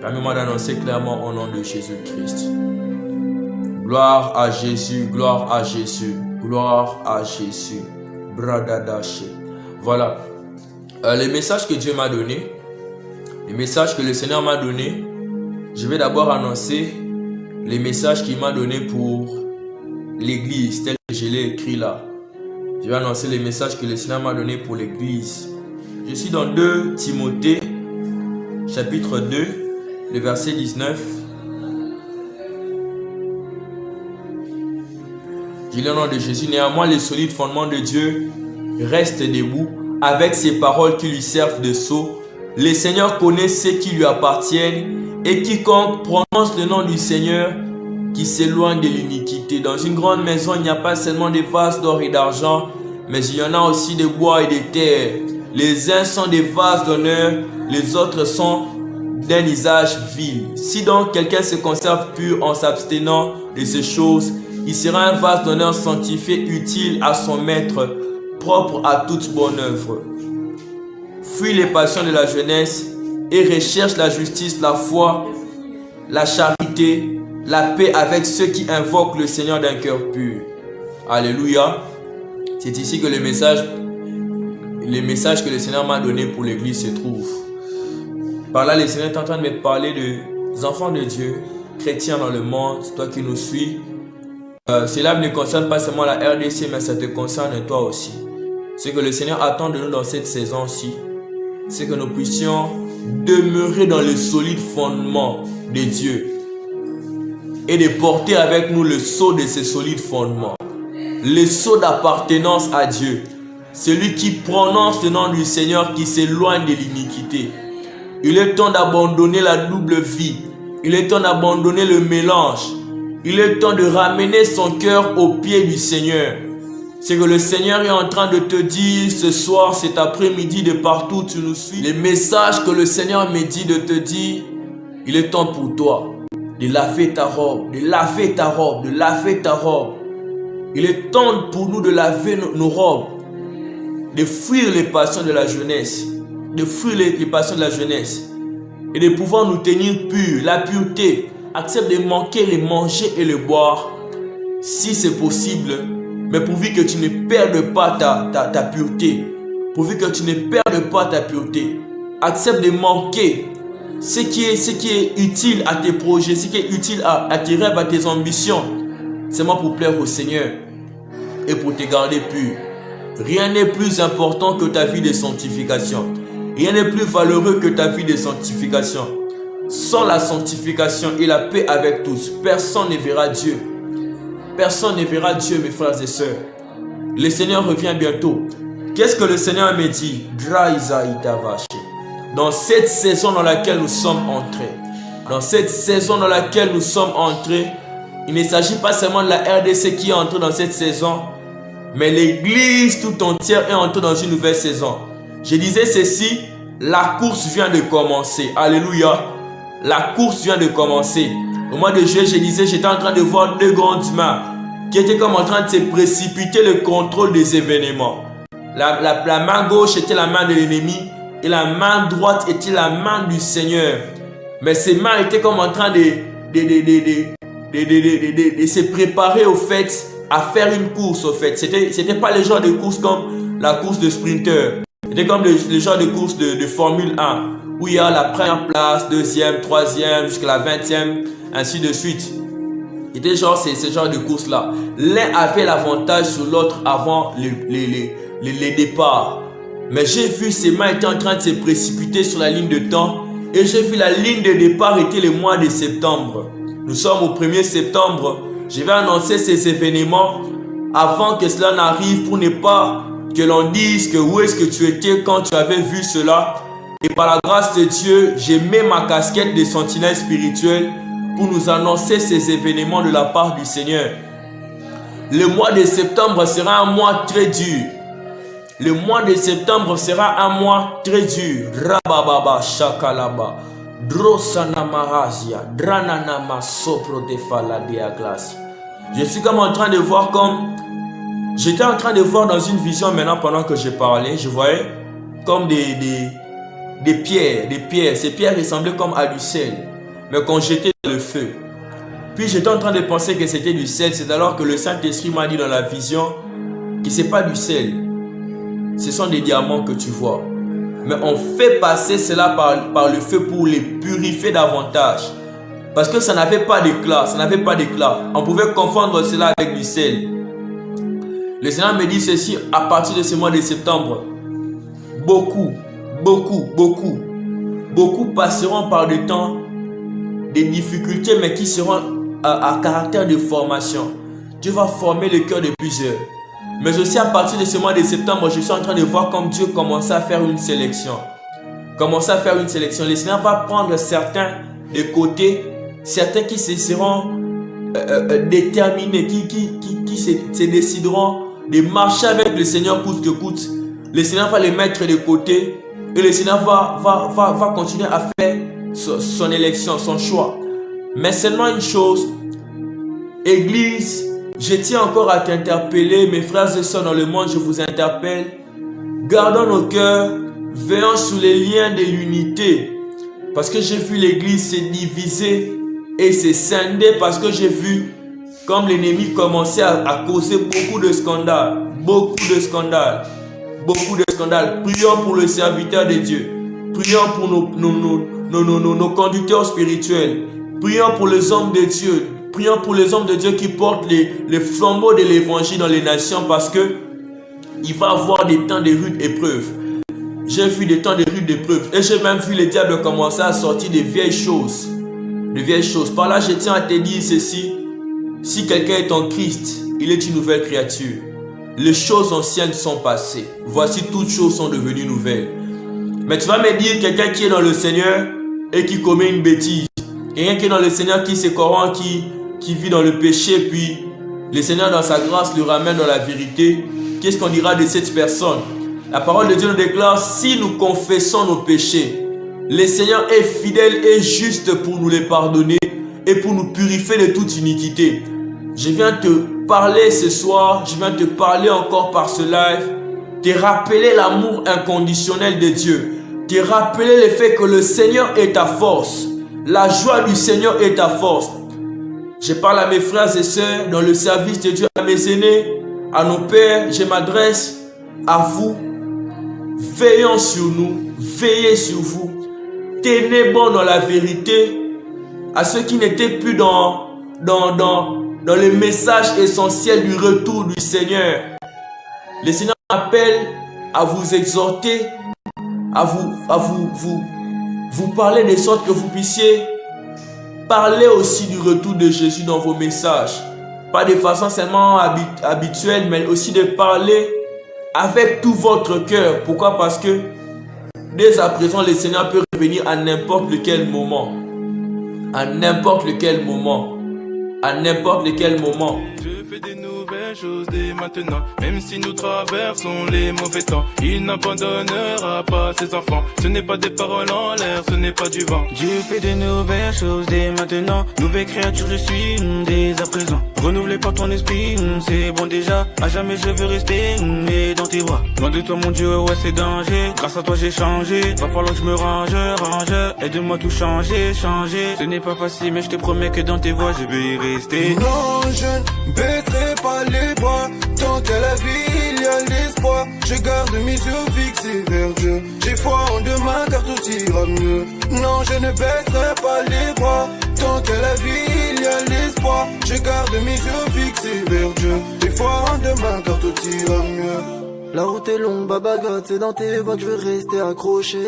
Permets-moi d'annoncer clairement au nom de Jésus-Christ. Gloire à Jésus, gloire à Jésus, gloire à Jésus. Bradadaché. Voilà. Les messages que Dieu m'a donnés, les messages que le Seigneur m'a donnés, je vais d'abord annoncer les messages qu'il m'a donnés pour l'église, tel que je l'ai écrit là. Je vais annoncer les messages que le Seigneur m'a donnés pour l'église. Je suis dans 2 Timothée, chapitre 2, le verset 19. Je lis au nom de Jésus. Néanmoins, le solide fondement de Dieu reste debout avec ses paroles qui lui servent de sceau. Le Seigneur connaît ceux qui lui appartiennent et quiconque prononce le nom du Seigneur qui s'éloigne de l'iniquité. Dans une grande maison, il n'y a pas seulement des vases d'or et d'argent, mais il y en a aussi de bois et de terre. Les uns sont des vases d'honneur, les autres sont d'un usage vil. Si donc quelqu'un se conserve pur en s'abstenant de ces choses, il sera un vase d'honneur sanctifié, utile à son maître, propre à toute bonne œuvre. Fuis les passions de la jeunesse et recherche la justice, la foi, la charité, la paix avec ceux qui invoquent le Seigneur d'un cœur pur. Alléluia. C'est ici que les messages que le Seigneur m'a donné pour l'église se trouvent. Par là, le Seigneur est en train de me parler des enfants de Dieu, chrétiens dans le monde, toi qui nous suis. Cela ne concerne pas seulement la RDC, mais ça te concerne toi aussi. Ce que le Seigneur attend de nous dans cette saison-ci, c'est que nous puissions demeurer dans le solide fondement de Dieu et de porter avec nous le sceau de ce solide fondement, le sceau d'appartenance à Dieu, celui qui prononce le nom du Seigneur, qui s'éloigne de l'iniquité. Il est temps d'abandonner la double vie, il est temps d'abandonner le mélange, il est temps de ramener son cœur au pied du Seigneur. C'est que le Seigneur est en train de te dire ce soir, cet après-midi, de partout où tu nous suis. Les messages que le Seigneur me dit de te dire, il est temps pour toi de laver ta robe, de laver ta robe, de laver ta robe. Il est temps pour nous de laver nos robes, de fuir les passions de la jeunesse, de fuir les passions de la jeunesse et de pouvoir nous tenir purs. La pureté, accepte de manquer le manger et le boire si c'est possible, mais pourvu que tu ne perdes pas ta pureté, pourvu que tu ne perdes pas ta pureté, accepte de manquer ce qui est utile à tes projets, ce qui est utile à tes rêves, à tes ambitions, seulement pour plaire au Seigneur et pour te garder pur. Rien n'est plus important que ta vie de sanctification. Rien n'est plus valeureux que ta vie de sanctification. Sans la sanctification et la paix avec tous, personne ne verra Dieu. Personne ne verra Dieu, mes frères et sœurs. Le Seigneur revient bientôt. Qu'est-ce que le Seigneur me dit? Dans cette saison dans laquelle nous sommes entrés, il ne s'agit pas seulement de la RDC qui est entrée dans cette saison, mais l'église tout entière est entrée dans une nouvelle saison. Je disais ceci, la course vient de commencer. Alléluia. La course vient de commencer. Au mois de juillet, je disais, j'étais en train de voir deux grandes mains qui étaient comme en train de se précipiter le contrôle des événements. La main gauche était la main de l'ennemi et la main droite était la main du Seigneur. Mais ces mains étaient comme en train de se préparer au fait, à faire une course au fait. C'était pas le genre de course comme la course de sprinter. C'était comme le genre de course de Formule 1, où il y a la première place, deuxième, troisième, jusqu'à la 20e, ainsi de suite. C'était genre, c'est ce genre de course-là. L'un avait l'avantage sur l'autre avant les départs. Mais j'ai vu ces mains étaient en train de se précipiter sur la ligne de temps. Et j'ai vu la ligne de départ était le mois de septembre. Nous sommes au 1er septembre. Je vais annoncer ces événements avant que cela n'arrive pour ne pas que l'on dise que où est-ce que tu étais quand tu avais vu cela. Et par la grâce de Dieu, j'ai mis ma casquette de sentinelle spirituelle pour nous annoncer ces événements de la part du Seigneur. Le mois de septembre sera un mois très dur. Le mois de septembre sera un mois très dur. Rabababa shakalaba. Drosanamahazia. Drananama sopro de faladia glace. Je suis comme en train de voir comme... J'étais en train de voir dans une vision maintenant pendant que je parlais. Je voyais comme des des pierres. Ces pierres ressemblaient comme à du sel, mais qu'on jetait dans le feu. Puis j'étais en train de penser que c'était du sel. C'est alors que le Saint-Esprit m'a dit dans la vision que ce n'est pas du sel. Ce sont des diamants que tu vois. Mais on fait passer cela par le feu pour les purifier davantage. Parce que ça n'avait pas d'éclat. On pouvait confondre cela avec du sel. Le Seigneur me dit ceci à partir de ce mois de septembre. Beaucoup passeront par des temps, des difficultés, mais qui seront à caractère de formation. Dieu va former le cœur de plusieurs. Mais aussi à partir de ce mois de septembre, je suis en train de voir comme Dieu commence à faire une sélection. Le Seigneur va prendre certains de côté, certains qui se seront déterminés, qui se décideront de marcher avec le Seigneur coûte que coûte. Le Seigneur va les mettre de côté et le Seigneur va continuer à faire son élection, son choix. Mais seulement une chose, Église, je tiens encore à t'interpeller, mes frères et sœurs dans le monde, je vous interpelle. Gardons nos cœurs, veillons sur les liens de l'unité. Parce que j'ai vu l'Église se diviser et se scinder, parce que j'ai vu comme l'ennemi commençait à causer beaucoup de scandales. Prions pour le serviteur de Dieu. Prions pour nos conducteurs spirituels. Prions pour les hommes de Dieu. Prions pour les hommes de Dieu qui portent les flambeaux de l'évangile dans les nations, parce que il va y avoir des temps de rudes épreuves. J'ai vu des temps de rudes épreuves et j'ai même vu le diable commencer à sortir de vieilles choses. Par là, je tiens à te dire ceci. Si quelqu'un est en Christ, il est une nouvelle créature. Les choses anciennes sont passées. Voici, toutes choses sont devenues nouvelles. Mais tu vas me dire, quelqu'un qui est dans le Seigneur et qui commet une bêtise, quelqu'un qui est dans le Seigneur, qui se corrompt, qui vit dans le péché, puis le Seigneur dans sa grâce le ramène dans la vérité, qu'est-ce qu'on dira de cette personne? La parole de Dieu nous déclare, si nous confessons nos péchés, le Seigneur est fidèle et juste pour nous les pardonner et pour nous purifier de toute iniquité. Je viens te parler ce soir, je viens te parler encore par ce live, te rappeler l'amour inconditionnel de Dieu, te rappeler le fait que le Seigneur est ta force, la joie du Seigneur est ta force. Je parle à mes frères et sœurs dans le service de Dieu, à mes aînés, à nos pères, je m'adresse à vous. Veillons sur nous, veillez sur vous, tenez bon dans la vérité, à ceux qui n'étaient plus dans le message essentiel du retour du Seigneur. Le Seigneur appelle à vous exhorter, à vous parler de sorte que vous puissiez parler aussi du retour de Jésus dans vos messages. Pas de façon seulement habituelle, mais aussi de parler avec tout votre cœur. Pourquoi? Parce que dès à présent, le Seigneur peut revenir à n'importe lequel moment. À n'importe lequel moment. Je fais des nouvelles choses dès maintenant. Même si nous traversons les mauvais temps, il n'abandonnera pas ses enfants. Ce n'est pas des paroles en l'air, ce n'est pas du vent. Dieu fait des nouvelles choses dès maintenant. Nouvelle créature je suis dès à présent. Renouvelé par ton esprit, c'est bon déjà. À jamais je veux rester dans tes bras. Loin de toi mon Dieu, ouais c'est danger. Grâce à toi j'ai changé. Va falloir que je me range. Aide-moi tout changer. Ce n'est pas facile mais je te promets que dans tes voies je vais y rester. Non, je ne baisserai pas les bras. Tant qu'à la vie, il y a l'espoir. Je garde mes yeux fixés vers Dieu. J'ai foi en demain car tout ira mieux. Non, je ne baisserai pas les bras. Tant qu'à la vie, il y a l'espoir. Je garde mes yeux fixés vers Dieu. J'ai foi en demain car tout ira mieux. La route est longue, Baba God, c'est dans tes voies que je veux rester accroché.